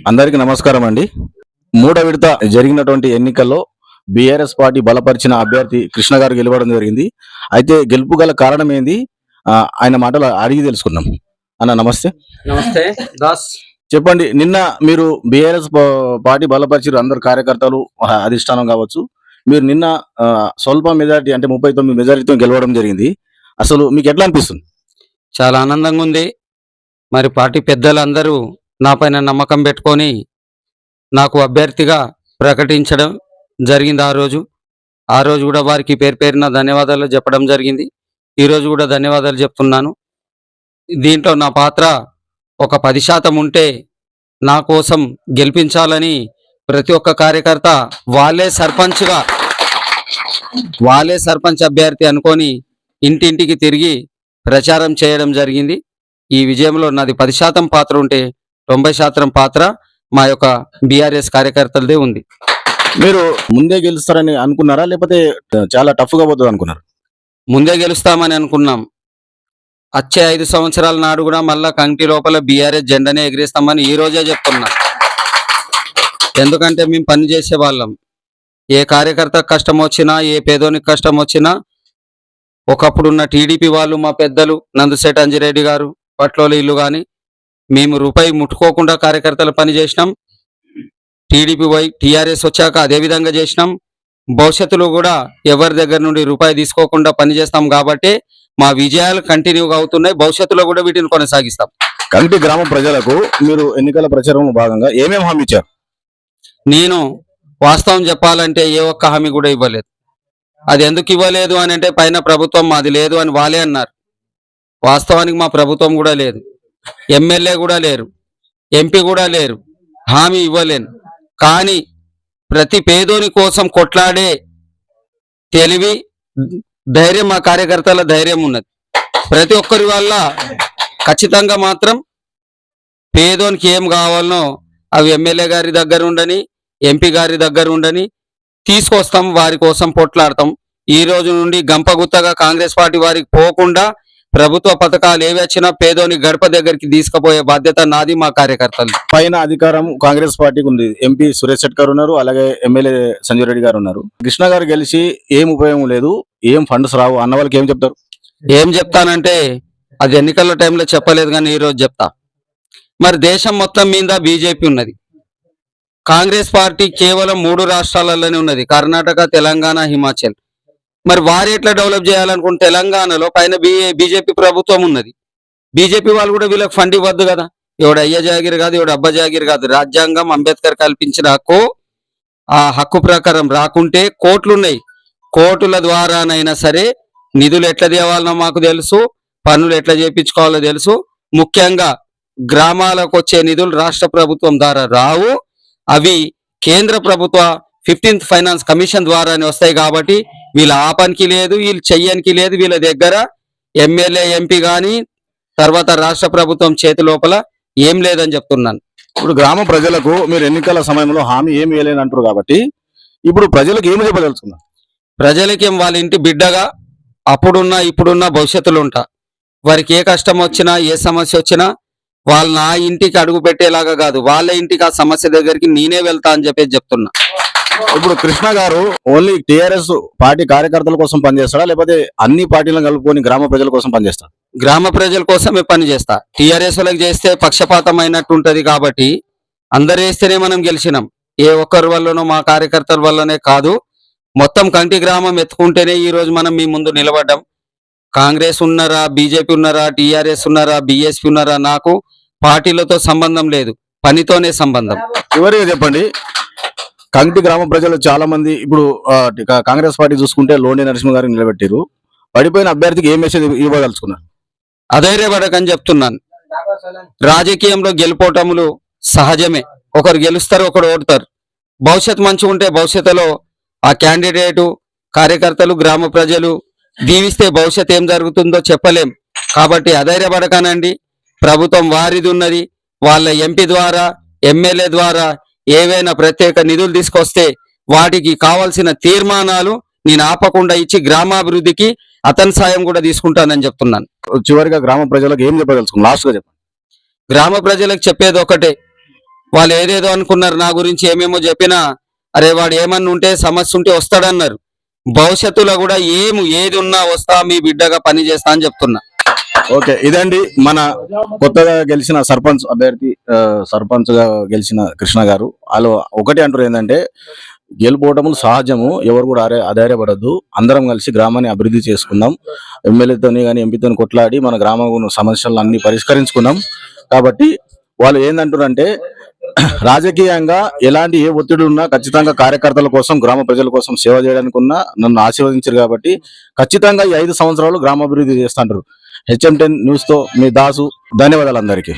అందరికీ నమస్కారం అండి. మూడో విడత జరిగినటువంటి ఎన్నికల్లో బీఆర్ఎస్ పార్టీ బలపరిచిన అభ్యర్థి కృష్ణ గారు గెలవడం జరిగింది. అయితే గెలుపు గల కారణం ఏంది? ఆయన మాటలు అడిగి తెలుసుకుందాం. అన్న నమస్తే. నమస్తే దాస్. చెప్పండి, నిన్న మీరు బీఆర్ఎస్ పార్టీ బలపరిచారు, అందరు కార్యకర్తలు అధిష్టానం కావచ్చు. మీరు నిన్న స్వల్ప మెజారిటీ అంటే 39 మెజారిటీతో గెలవడం జరిగింది. అసలు మీకు ఎట్లా అనిపిస్తుంది? చాలా ఆనందంగా ఉంది. మరి పార్టీ పెద్దలందరూ నా పైన నమ్మకం పెట్టుకొని నాకు అభ్యర్థిగా ప్రకటించడం జరిగింది. ఆ రోజు కూడా వారికి పేరు పేరున ధన్యవాదాలు చెప్పడం జరిగింది. ఈరోజు కూడా ధన్యవాదాలు చెప్తున్నాను. దీంట్లో నా పాత్ర ఒక 10% ఉంటే నా కోసం గెలిపించాలని ప్రతి ఒక్క కార్యకర్త వాళ్ళే సర్పంచ్ అభ్యర్థి అనుకొని ఇంటింటికి తిరిగి ప్రచారం చేయడం జరిగింది. ఈ విజయంలో నాది 10% పాత్ర ఉంటే 90% పాత్ర మా యొక్క బీఆర్ఎస్ కార్యకర్తలదే ఉంది. మీరు ముందే గెలుస్తారని అనుకున్నారా, లేకపోతే చాలా టఫ్గా పోతుంది అనుకున్నారు? ముందే గెలుస్తామని అనుకున్నాం. వచ్చే 5 సంవత్సరాల నాడు కూడా మళ్ళా కంటి లోపల బీఆర్ఎస్ జెండానే ఎగిరేస్తామని ఈ రోజే చెప్తున్నా. ఎందుకంటే మేము పని చేసే వాళ్ళం. ఏ కార్యకర్తకు కష్టం వచ్చినా, ఏ పేదోనికి కష్టం వచ్చినా, ఒకప్పుడున్న టీడీపీ వాళ్ళు, మా పెద్దలు నందుశెట్టి అంజిరెడ్డి గారు, పట్లోలి ఇల్లు కానీ, మేము రూపాయి ముట్టుకోకుండా కార్యకర్తలు పని చేసినాం. టీడీపీ టీఆర్ఎస్ వచ్చాక అదే విధంగా చేసినాం. భవిష్యత్తులో కూడా ఎవరి దగ్గర నుండి రూపాయి తీసుకోకుండా పనిచేస్తాం. కాబట్టి మా విజయాలు కంటిన్యూగా అవుతున్నాయి. భవిష్యత్తులో కూడా వీటిని కొనసాగిస్తాం. కంటి గ్రామ ప్రజలకు మీరు ఎన్నికల ప్రచారంలో భాగంగా ఏమేమి హామీ ఇచ్చారు? నేను వాస్తవం చెప్పాలంటే ఏ ఒక్క హామీ కూడా ఇవ్వలేదు. అది ఎందుకు ఇవ్వలేదు అని అంటే పైన ప్రభుత్వం మాది లేదు అని వాళ్ళే అన్నారు. వాస్తవానికి మా ప్రభుత్వం కూడా లేదు, ఎమ్మెల్యే కూడా లేరు, ఎంపీ కూడా లేరు, హామీ ఇవ్వలేను. కానీ ప్రతి పేదోని కోసం కొట్లాడే తెలివి, ధైర్యం మా కార్యకర్తల ధైర్యం ఉన్నది. ప్రతి ఒక్కరి వల్ల ఖచ్చితంగా మాత్రం పేదోనికి ఏం కావాలనో అవి ఎమ్మెల్యే గారి దగ్గర ఉండని, ఎంపీ గారి దగ్గర ఉండని తీసుకొస్తాం. వారి కోసం పొట్లాడతాం. ఈ రోజు నుండి గంపగుత్తగా కాంగ్రెస్ పార్టీ వారికి పోకుండా ప్రభుత్వ పథకాలు ఏవి వచ్చినా పేదోని గడప దగ్గరికి తీసుకుపోయే బాధ్యత నాది, మా కార్యకర్తలు. పైన అధికారం కాంగ్రెస్ పార్టీకి ఉంది. ఎంపీ సురేష్ శెట్కర్ ఉన్నారు, అలాగే ఎమ్మెల్యే సంజయ్ రెడ్డి గారు ఉన్నారు. కృష్ణ గారు గెలిచి ఏం ఉపయోగం లేదు, ఏం ఫండ్స్ రావు అన్న వాళ్ళకి ఏం చెప్తారు? ఏం చెప్తానంటే అది ఎన్నికల టైంలో చెప్పలేదు, కానీ ఈరోజు చెప్తా. మరి దేశం మొత్తం మీద బీజేపీ ఉన్నది. కాంగ్రెస్ పార్టీ కేవలం 3 రాష్ట్రాలలోనే ఉన్నది, కర్ణాటక, తెలంగాణ, హిమాచల్. మరి వారు ఎట్లా డెవలప్ చేయాలనుకుంటే తెలంగాణలో పైన బీజేపీ ప్రభుత్వం ఉన్నది. బీజేపీ వాళ్ళు కూడా వీళ్ళకి ఫండ్ ఇవ్వద్దు కదా. ఎవడు అయ్య జాగిరి కాదు, ఎవడు అబ్బ జాగిరి కాదు. రాజ్యాంగం అంబేద్కర్ కల్పించిన హక్కు, ఆ హక్కు ప్రకారం రాకుంటే కోర్టులున్నాయి. కోర్టుల ద్వారానైనా సరే నిధులు ఎట్లా తేవాలనో మాకు తెలుసు, పనులు ఎట్లా చేయించుకోవాలో తెలుసు. ముఖ్యంగా గ్రామాలకు వచ్చే నిధులు రాష్ట్ర ప్రభుత్వం ద్వారా రావు, అవి కేంద్ర ప్రభుత్వ 15th ఫైనాన్స్ కమిషన్ ద్వారానే వస్తాయి. కాబట్టి వీళ్ళ ఆపనికి లేదు, వీళ్ళు చెయ్యనికి లేదు. వీళ్ళ దగ్గర ఎమ్మెల్యే, ఎంపీ కానీ తర్వాత రాష్ట్ర ప్రభుత్వం చేతి లోపల ఏం లేదని చెప్తున్నాను. ఇప్పుడు గ్రామ ప్రజలకు మీరు ఎన్నికల సమయంలో హామీ ఏమి వేయలేని అంటారు కాబట్టి ఇప్పుడు ప్రజలకు ఏమి చెప్పదలుచుకున్నారు? ప్రజలకి వాళ్ళ ఇంటి బిడ్డగా అప్పుడున్నా ఇప్పుడున్నా భవిష్యత్తులో ఉంటా. వారికి ఏ కష్టం వచ్చినా, ఏ సమస్య వచ్చినా వాళ్ళు నా ఇంటికి అడుగు పెట్టేలాగా కాదు, వాళ్ళ ఇంటికి ఆ సమస్య దగ్గరికి నేనే వెళ్తా అని చెప్పేసి చెప్తున్నా. ఇప్పుడు కృష్ణ గారు ఓన్లీ టీఆర్ఎస్ పార్టీ కార్యకర్తల కోసం పనిచేస్తాడా, లేకపోతే అన్ని పార్టీలను కలుపుకొని గ్రామ ప్రజల కోసం పనిచేస్తాడు? గ్రామ ప్రజల కోసమే పని చేస్తా. టీఆర్ఎస్ వాళ్ళకి చేస్తే పక్షపాతం అయినట్టు ఉంటది. కాబట్టి అందరు వేస్తేనే మనం గెలిచినాం. ఏ ఒక్కరి వల్లనో మా కార్యకర్తల వల్లనే కాదు, మొత్తం కంటి గ్రామం ఎత్తుకుంటేనే ఈ రోజు మనం మీ ముందు నిలబడ్డాం. కాంగ్రెస్ ఉన్నారా, బీజేపీ ఉన్నారా, టీఆర్ఎస్ ఉన్నారా, బీఎస్పీ ఉన్నారా, నాకు పార్టీలతో సంబంధం లేదు, పనితోనే సంబంధం. చివరిగా చెప్పండి, కంటి గ్రామ ప్రజలు చాలా మంది ఇప్పుడు కాంగ్రెస్ పార్టీ చూసుకుంటే లోని నరసింహ గారిని నిలబెట్టారు. పడిపోయిన అభ్యర్థికి ఏం మెసేజ్ ఇవ్వదలుచుకున్నారు? అధైర్యపడకని చెప్తున్నాను. రాజకీయంలో గెలుపోటములు సహజమే. ఒకరు గెలుస్తారు, ఒకరు ఓడతారు. భవిష్యత్తు మంచిగా ఉంటే భవిష్యత్తులో ఆ క్యాండిడేటు, కార్యకర్తలు, గ్రామ ప్రజలు దీవిస్తే భవిష్యత్తు ఏం జరుగుతుందో చెప్పలేం. కాబట్టి అధైర్యపడకనండి. ప్రభుత్వం వారిది ఉన్నది. వాళ్ళ ఎంపీ ద్వారా, ఎమ్మెల్యే ద్వారా ఏవైనా ప్రత్యేక నిధులు తీసుకొస్తే వాటికి కావాల్సిన తీర్మానాలు నేను ఆపకుండా ఇచ్చి గ్రామాభివృద్ధికి అతని సాయం కూడా తీసుకుంటానని వాళ్ళు ఏదేదో అనుకున్నారు నా గురించి ఏమేమో చెప్పినా, అరే వాడు ఏమన్నా ఉంటే సమస్య ఉంటే వస్తాడన్నారు. భవిష్యత్తులో కూడా ఏది ఉన్నా వస్తా, మీ బిడ్డగా పని చేస్తా అని చెప్తున్నా. ఓకే, ఇదండి మన కొత్తగా గెలిచిన సర్పంచ్ అభ్యర్థి, సర్పంచ్ గా గెలిచిన కృష్ణ గారు. వాళ్ళు ఒకటి అంటారు ఏంటంటే, గెలుపోవటములు సహజము, ఎవరు కూడా అధైర్యపడద్దు, అందరం కలిసి గ్రామాన్ని అభివృద్ధి చేసుకుందాం, ఎమ్మెల్యేతోని కానీ ఎంపీతోని కొట్లాడి మన గ్రామ సమస్యలను అన్ని పరిష్కరించుకుందాం. కాబట్టి వాళ్ళు ఏందంటారంటే, రాజకీయంగా ఎలాంటి ఏ ఒత్తిడి ఉన్నా ఖచ్చితంగా కార్యకర్తల కోసం, గ్రామ ప్రజల కోసం సేవ చేయడానికి ఉన్నా నన్ను ఆశీర్వదించారు కాబట్టి ఖచ్చితంగా ఈ 5 సంవత్సరాలు గ్రామాభివృద్ధి చేస్తుంటారు. HM10 న్యూస్ తో మీ దాసు. ధన్యవాదాలు అందరికీ.